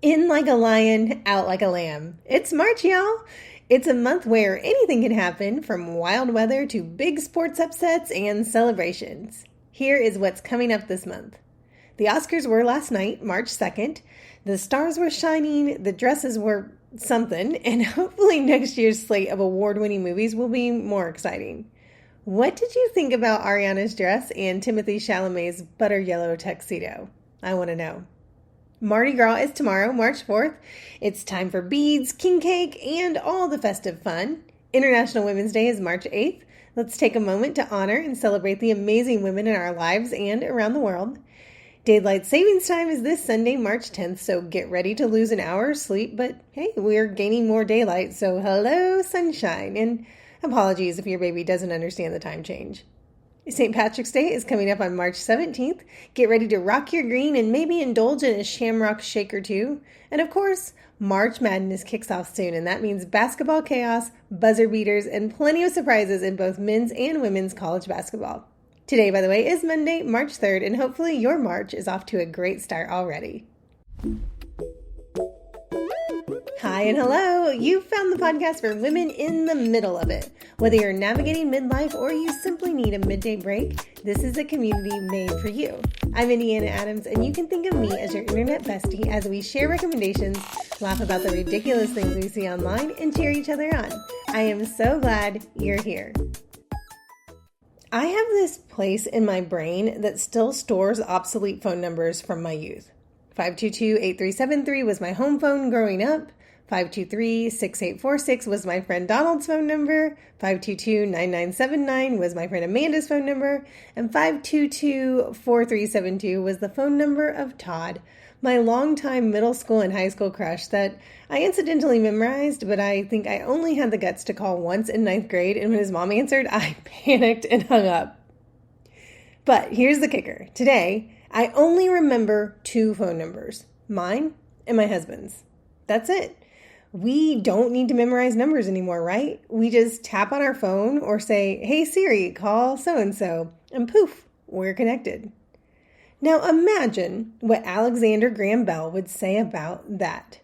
In like a lion, out like a lamb. It's March, y'all. It's a month where anything can happen, from wild weather to big sports upsets and celebrations. Here is what's coming up this month. The Oscars were last night, March 2nd. The stars were shining, the dresses were something, and hopefully next year's slate of award-winning movies will be more exciting. What did you think about Ariana's dress and Timothée Chalamet's butter yellow tuxedo? I want to know. Mardi Gras is tomorrow, March 4th. It's time for beads, king cake, and all the festive fun. International Women's Day is March 8th. Let's take a moment to honor and celebrate the amazing women in our lives and around the world. Daylight savings time is this Sunday, March 10th, so get ready to lose an hour of sleep, but hey, we're gaining more daylight, so hello, sunshine, and apologies if your baby doesn't understand the time change. St. Patrick's Day is coming up on March 17th. Get ready to rock your green and maybe indulge in a shamrock shake or two. And of course, March Madness kicks off soon, and that means basketball chaos, buzzer beaters, and plenty of surprises in both men's and women's college basketball. Today, by the way, is Monday, March 3rd, and hopefully your March is off to a great start already. Hi and hello! You've found the podcast for women in the middle of it. Whether you're navigating midlife or you simply need a midday break, this is a community made for you. I'm Indiana Adams, and you can think of me as your internet bestie as we share recommendations, laugh about the ridiculous things we see online, and cheer each other on. I am so glad you're here. I have this place in my brain that still stores obsolete phone numbers from my youth. 522-8373 was my home phone growing up. 523-6846 was my friend Donald's phone number. 522-9979 was my friend Amanda's phone number. And 522-4372 was the phone number of Todd, my longtime middle school and high school crush that I incidentally memorized, but I think I only had the guts to call once in 9th grade, and when his mom answered, I panicked and hung up. But here's the kicker. Today, I only remember 2 phone numbers, mine and my husband's. That's it. We don't need to memorize numbers anymore, right? We just tap on our phone or say, hey Siri, call so-and-so, and poof, we're connected. Now imagine what Alexander Graham Bell would say about that.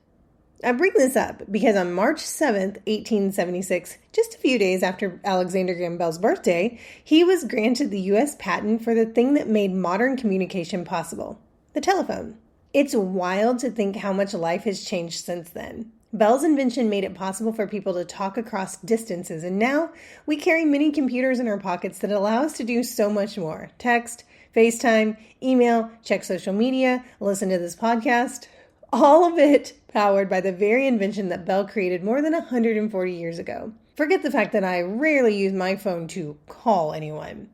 I bring this up because on March 7th, 1876, just a few days after Alexander Graham Bell's birthday, he was granted the U.S. patent for the thing that made modern communication possible, the telephone. It's wild to think how much life has changed since then. Bell's invention made it possible for people to talk across distances, and now we carry mini computers in our pockets that allow us to do so much more. Text, FaceTime, email, check social media, listen to this podcast. All of it powered by the very invention that Bell created more than 140 years ago. Forget the fact that I rarely use my phone to call anyone.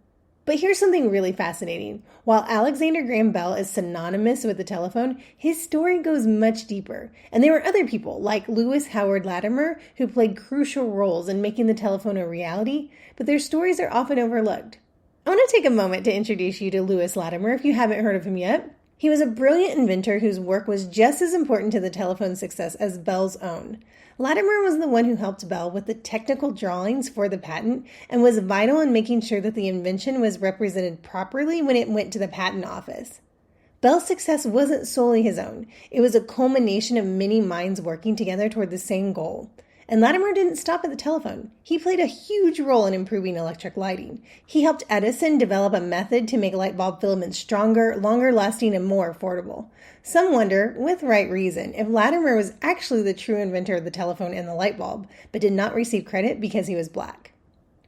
But here's something really fascinating. While Alexander Graham Bell is synonymous with the telephone, his story goes much deeper. And there were other people like Lewis Howard Latimer who played crucial roles in making the telephone a reality, but their stories are often overlooked. I want to take a moment to introduce you to Lewis Latimer if you haven't heard of him yet. He was a brilliant inventor whose work was just as important to the telephone's success as Bell's own. Latimer was the one who helped Bell with the technical drawings for the patent and was vital in making sure that the invention was represented properly when it went to the patent office. Bell's success wasn't solely his own. It was a culmination of many minds working together toward the same goal. And Latimer didn't stop at the telephone. He played a huge role in improving electric lighting. He helped Edison develop a method to make light bulb filaments stronger, longer lasting, and more affordable. Some wonder, with right reason, if Latimer was actually the true inventor of the telephone and the light bulb, but did not receive credit because he was black.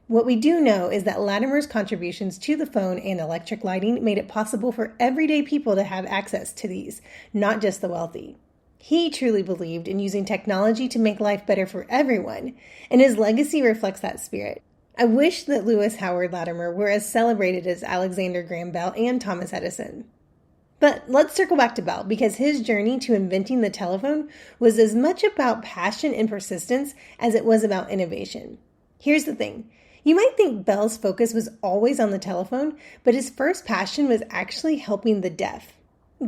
What we do know is that Latimer's contributions to the phone and electric lighting made it possible for everyday people to have access to these, not just the wealthy. He truly believed in using technology to make life better for everyone, and his legacy reflects that spirit. I wish that Lewis Howard Latimer were as celebrated as Alexander Graham Bell and Thomas Edison. But let's circle back to Bell, because his journey to inventing the telephone was as much about passion and persistence as it was about innovation. Here's the thing. You might think Bell's focus was always on the telephone, but his first passion was actually helping the deaf.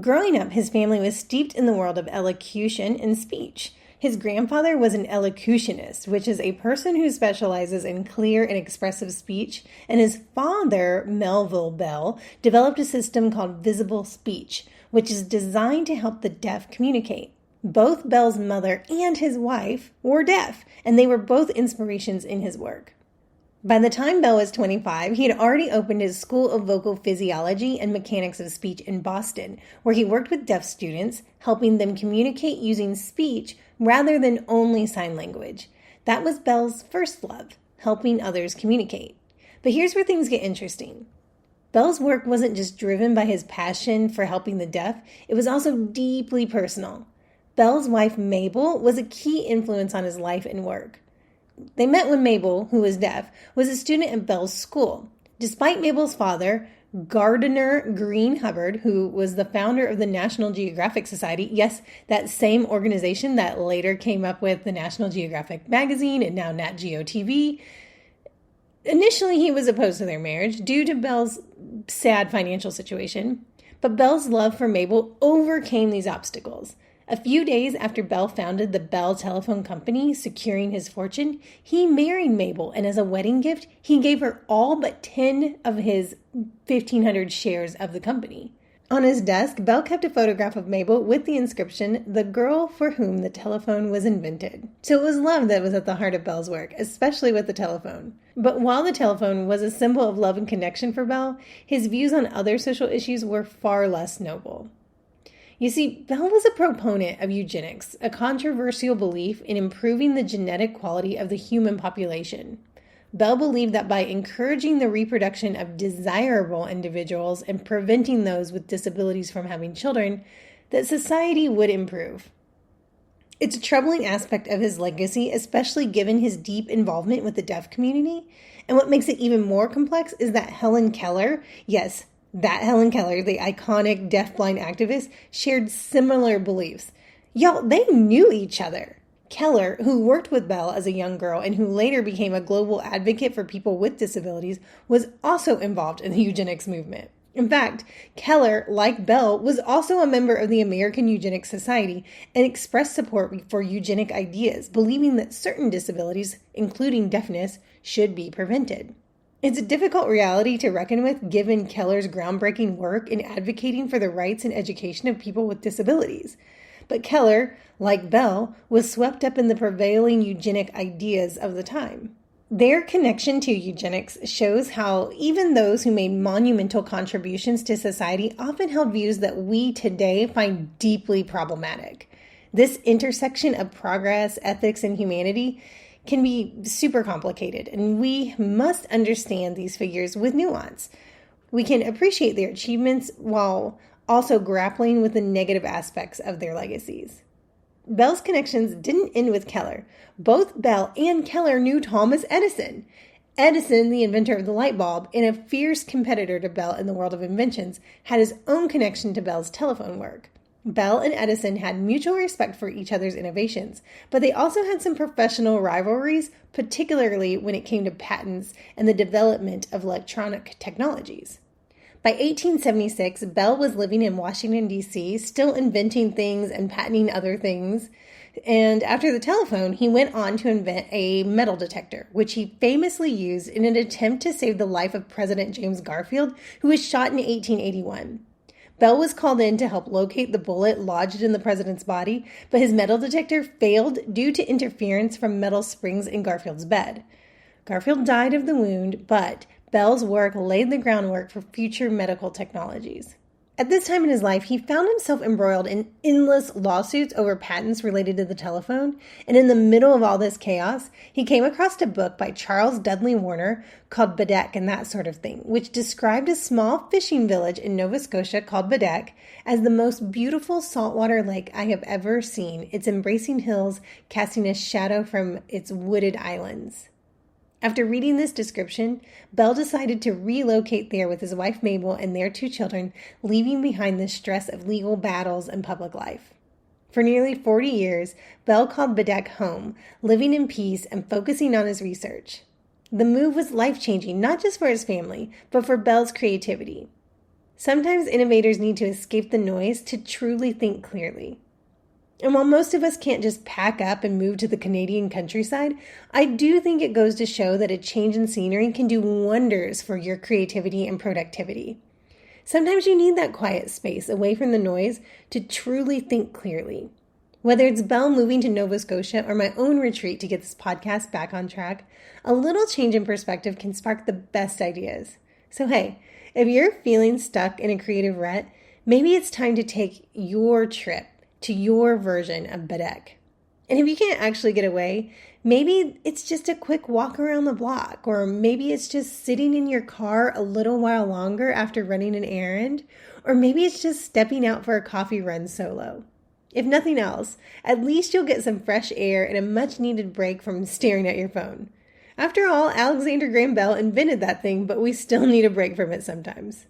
Growing up, his family was steeped in the world of elocution and speech. His grandfather was an elocutionist, which is a person who specializes in clear and expressive speech, and his father, Melville Bell, developed a system called visible speech, which is designed to help the deaf communicate. Both Bell's mother and his wife were deaf, and they were both inspirations in his work. By the time Bell was 25, he had already opened his School of Vocal Physiology and Mechanics of Speech in Boston, where he worked with deaf students, helping them communicate using speech rather than only sign language. That was Bell's first love, helping others communicate. But here's where things get interesting. Bell's work wasn't just driven by his passion for helping the deaf, it was also deeply personal. Bell's wife, Mabel, was a key influence on his life and work. They met when Mabel, who was deaf, was a student at Bell's school. Despite Mabel's father, Gardiner Green Hubbard, who was the founder of the National Geographic Society, yes, that same organization that later came up with the National Geographic magazine and now Nat Geo TV, initially he was opposed to their marriage due to Bell's sad financial situation, but Bell's love for Mabel overcame these obstacles. A few days after Bell founded the Bell Telephone Company, securing his fortune, he married Mabel, and as a wedding gift, he gave her all but 10 of his 1,500 shares of the company. On his desk, Bell kept a photograph of Mabel with the inscription, "The girl for whom the telephone was invented." So it was love that was at the heart of Bell's work, especially with the telephone. But while the telephone was a symbol of love and connection for Bell, his views on other social issues were far less noble. You see, Bell was a proponent of eugenics, a controversial belief in improving the genetic quality of the human population. Bell believed that by encouraging the reproduction of desirable individuals and preventing those with disabilities from having children, that society would improve. It's a troubling aspect of his legacy, especially given his deep involvement with the deaf community. And what makes it even more complex is that Helen Keller, yes, that Helen Keller, the iconic deafblind activist, shared similar beliefs. Y'all, they knew each other. Keller, who worked with Bell as a young girl and who later became a global advocate for people with disabilities, was also involved in the eugenics movement. In fact, Keller, like Bell, was also a member of the American Eugenics Society and expressed support for eugenic ideas, believing that certain disabilities, including deafness, should be prevented. It's a difficult reality to reckon with given Keller's groundbreaking work in advocating for the rights and education of people with disabilities. But Keller, like Bell, was swept up in the prevailing eugenic ideas of the time. Their connection to eugenics shows how even those who made monumental contributions to society often held views that we today find deeply problematic. This intersection of progress, ethics, and humanity can be super complicated, and we must understand these figures with nuance. We can appreciate their achievements while also grappling with the negative aspects of their legacies. Bell's connections didn't end with Keller. Both Bell and Keller knew Thomas Edison. Edison, the inventor of the light bulb and a fierce competitor to Bell in the world of inventions, had his own connection to Bell's telephone work. Bell and Edison had mutual respect for each other's innovations, but they also had some professional rivalries, particularly when it came to patents and the development of electronic technologies. By 1876, Bell was living in Washington, D.C., still inventing things and patenting other things. And after the telephone, he went on to invent a metal detector, which he famously used in an attempt to save the life of President James Garfield, who was shot in 1881. Bell was called in to help locate the bullet lodged in the president's body, but his metal detector failed due to interference from metal springs in Garfield's bed. Garfield died of the wound, but Bell's work laid the groundwork for future medical technologies. At this time in his life, he found himself embroiled in endless lawsuits over patents related to the telephone, and in the middle of all this chaos, he came across a book by Charles Dudley Warner called Bedeque and That Sort of Thing, which described a small fishing village in Nova Scotia called Bedeque as the most beautiful saltwater lake I have ever seen, its embracing hills casting a shadow from its wooded islands. After reading this description, Bell decided to relocate there with his wife Mabel and their 2 children, leaving behind the stress of legal battles and public life. For nearly 40 years, Bell called Bedeque home, living in peace and focusing on his research. The move was life-changing, not just for his family, but for Bell's creativity. Sometimes innovators need to escape the noise to truly think clearly. And while most of us can't just pack up and move to the Canadian countryside, I do think it goes to show that a change in scenery can do wonders for your creativity and productivity. Sometimes you need that quiet space away from the noise to truly think clearly. Whether it's Belle moving to Nova Scotia or my own retreat to get this podcast back on track, a little change in perspective can spark the best ideas. So hey, if you're feeling stuck in a creative rut, maybe it's time to take your trip to your version of Bedek. And if you can't actually get away, maybe it's just a quick walk around the block, or maybe it's just sitting in your car a little while longer after running an errand, or maybe it's just stepping out for a coffee run solo. If nothing else, at least you'll get some fresh air and a much needed break from staring at your phone. After all, Alexander Graham Bell invented that thing, but we still need a break from it sometimes.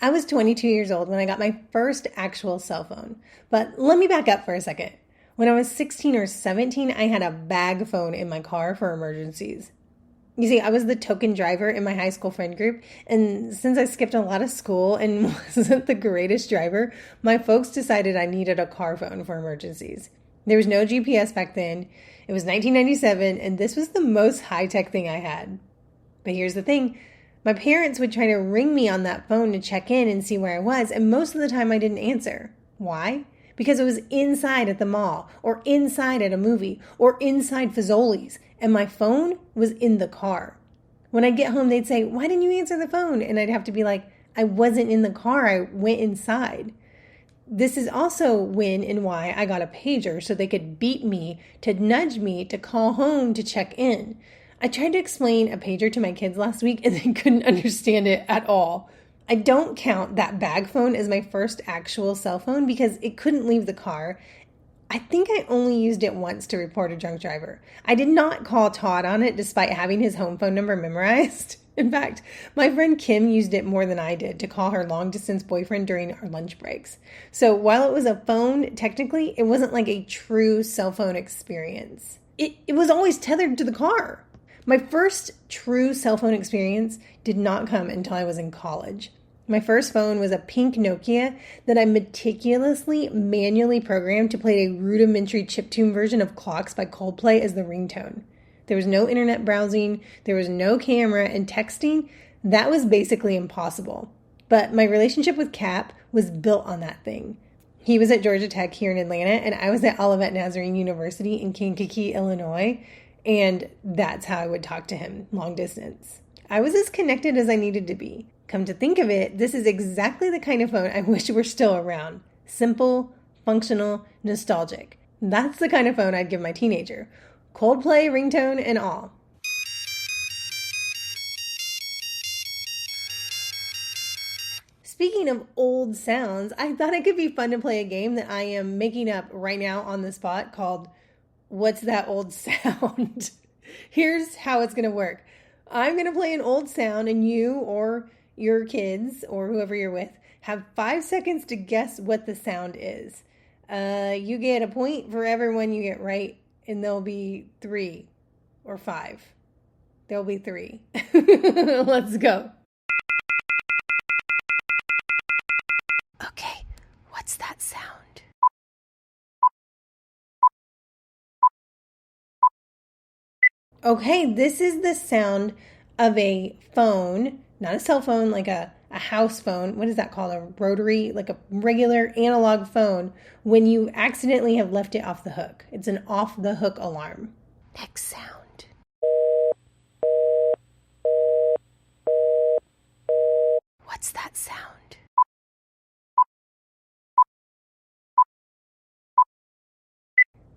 I was 22 years old when I got my first actual cell phone. But let me back up for a second. When I was 16 or 17, I had a bag phone in my car for emergencies. You see, I was the token driver in my high school friend group, and since I skipped a lot of school and wasn't the greatest driver, my folks decided I needed a car phone for emergencies. There was no GPS back then. It was 1997, and this was the most high-tech thing I had. But here's the thing. My parents would try to ring me on that phone to check in and see where I was, and most of the time I didn't answer. Why? Because it was inside at the mall, or inside at a movie, or inside Fazoli's, and my phone was in the car. When I'd get home, they'd say, "Why didn't you answer the phone?" And I'd have to be like, "I wasn't in the car, I went inside." This is also when and why I got a pager, so they could beep me to nudge me to call home to check in. I tried to explain a pager to my kids last week, and they couldn't understand it at all. I don't count that bag phone as my first actual cell phone because it couldn't leave the car. I think I only used it once to report a drunk driver. I did not call Todd on it despite having his home phone number memorized. In fact, my friend Kim used it more than I did to call her long-distance boyfriend during our lunch breaks. So while it was a phone, technically, it wasn't like a true cell phone experience. It was always tethered to the car. My first true cell phone experience did not come until I was in college. My first phone was a pink Nokia that I meticulously manually programmed to play a rudimentary chiptune version of Clocks by Coldplay as the ringtone. There was no internet browsing, there was no camera, and texting, that was basically impossible. But my relationship with Cap was built on that thing. He was at Georgia Tech here in Atlanta, and I was at Olivet Nazarene University in Kankakee, Illinois, and that's how I would talk to him, long distance. I was as connected as I needed to be. Come to think of it, this is exactly the kind of phone I wish were still around. Simple, functional, nostalgic. That's the kind of phone I'd give my teenager. Coldplay, ringtone, and all. Speaking of old sounds, I thought it could be fun to play a game that I am making up right now on the spot called What's That Old Sound? Here's how it's going to work. I'm going to play an old sound, and you or your kids or whoever you're with have 5 seconds to guess what the sound is. You get a point for every one you get right, and there'll be 3 or 5. There'll be 3. Let's go. Okay, what's that sound? Okay, this is the sound of a phone, not a cell phone, like a house phone. What is that called? A rotary, like a regular analog phone when you accidentally have left it off the hook. It's an off the hook alarm. Next sound. What's that sound?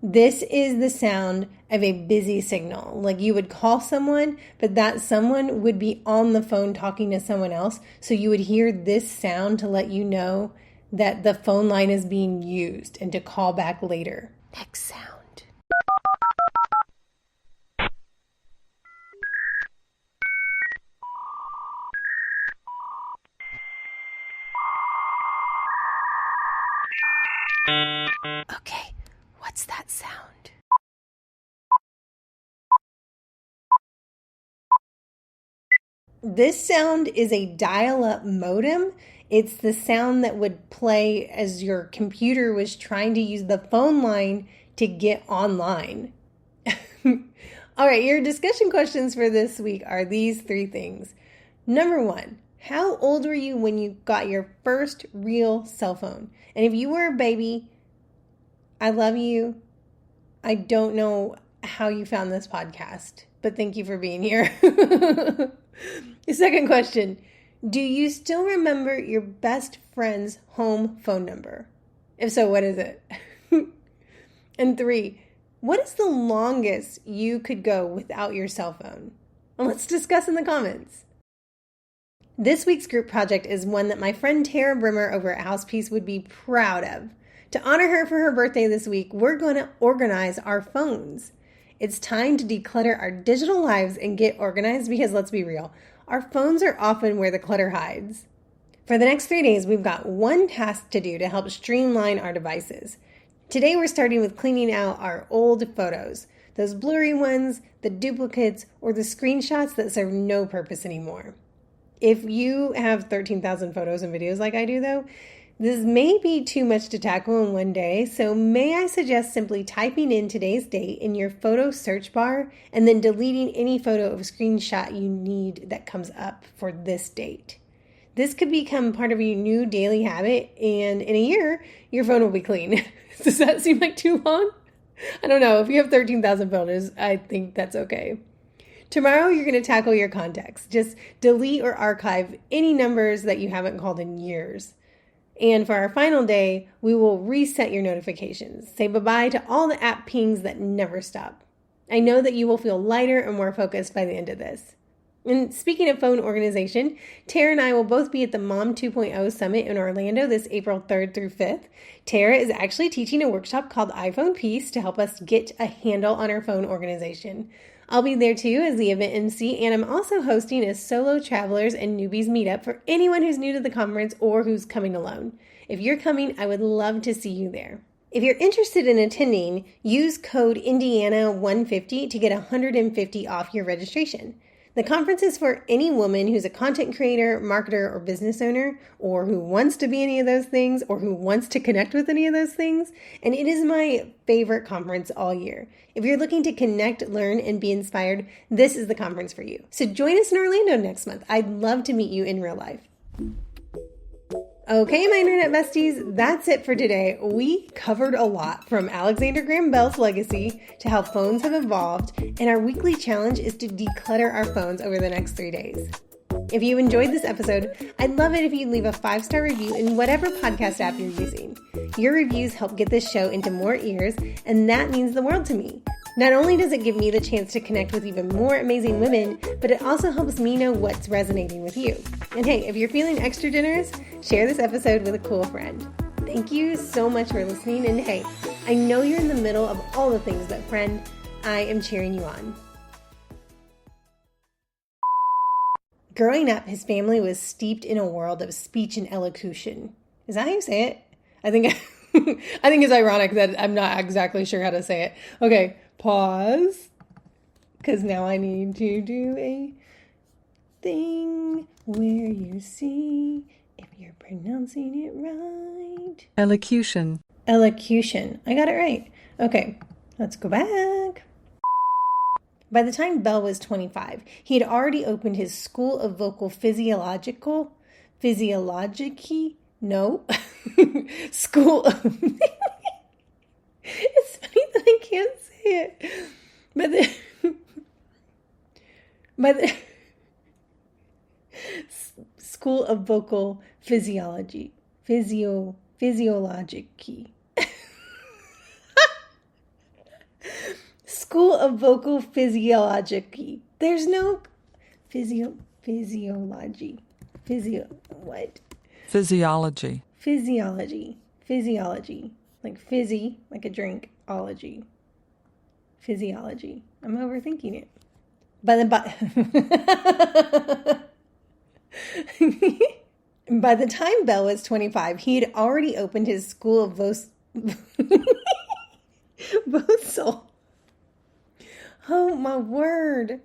This is the sound of a busy signal. Like you would call someone, but that someone would be on the phone talking to someone else. So you would hear this sound to let you know that the phone line is being used and to call back later. Next sound. Okay, what's that sound? This sound is a dial-up modem. It's the sound that would play as your computer was trying to use the phone line to get online. All right, your discussion questions for this week are these 3 things. Number 1, how old were you when you got your first real cell phone? And if you were a baby, I love you. I don't know how you found this podcast, but thank you for being here. The second question. Do you still remember your best friend's home phone number? If so, what is it? And 3, what is the longest you could go without your cell phone? Well, let's discuss in the comments. This week's group project is one that my friend Tara Brimmer over at Housepiece would be proud of. To honor her for her birthday this week, we're going to organize our phones. It's time to declutter our digital lives and get organized because let's be real, our phones are often where the clutter hides. For the next 3 days, we've got one task to do to help streamline our devices. Today, we're starting with cleaning out our old photos, those blurry ones, the duplicates, or the screenshots that serve no purpose anymore. If you have 13,000 photos and videos like I do, though, this may be too much to tackle in one day, so may I suggest simply typing in today's date in your photo search bar and then deleting any photo of a screenshot you need that comes up for this date. This could become part of your new daily habit, and in a year, your phone will be clean. Does that seem like too long? I don't know. If you have 13,000 photos, I think that's okay. Tomorrow, you're going to tackle your contacts. Just delete or archive any numbers that you haven't called in years. And for our final day, we will reset your notifications. Say bye-bye to all the app pings that never stop. I know that you will feel lighter and more focused by the end of this. And speaking of phone organization, Tara and I will both be at the Mom 2.0 Summit in Orlando this April 3rd through 5th. Tara is actually teaching a workshop called iPhone Peace to help us get a handle on our phone organization. I'll be there too as the event MC, and I'm also hosting a solo travelers and newbies meetup for anyone who's new to the conference or who's coming alone. If you're coming, I would love to see you there. If you're interested in attending, use code Indiana150 to get $150 off your registration. The conference is for any woman who's a content creator, marketer, or business owner, or who wants to be any of those things, or who wants to connect with any of those things. And it is my favorite conference all year. If you're looking to connect, learn, and be inspired, this is the conference for you. So join us in Orlando next month. I'd love to meet you in real life. Okay, my internet besties, that's it for today. We covered a lot, from Alexander Graham Bell's legacy to how phones have evolved, and our weekly challenge is to declutter our phones over the next 3 days. If you enjoyed this episode, I'd love it if you'd leave a 5-star review in whatever podcast app you're using. Your reviews help get this show into more ears, and that means the world to me. Not only does it give me the chance to connect with even more amazing women, but it also helps me know what's resonating with you. And hey, if you're feeling extra generous, share this episode with a cool friend. Thank you so much for listening, and hey, I know you're in the middle of all the things, but friend, I am cheering you on. Growing up, his family was steeped in a world of speech and elocution. Is that how you say it? I think it's ironic that I'm not exactly sure how to say it. Okay, pause. Because now I need to do a thing where you see if you're pronouncing it right. Elocution. Elocution. I got it right. Okay, let's go back. By the time Bell was 25, he had already opened his School of Vocal School of... It's funny that I can't say it. School of Vocal Physiology. Physiology. School of Vocal Physiology. There's no physiology. What? Physiology. Physiology. Like fizzy, like a drink, ology. Physiology. I'm overthinking it. By the time Bell was 25, he had already opened his School of Vocal. Oh, my word.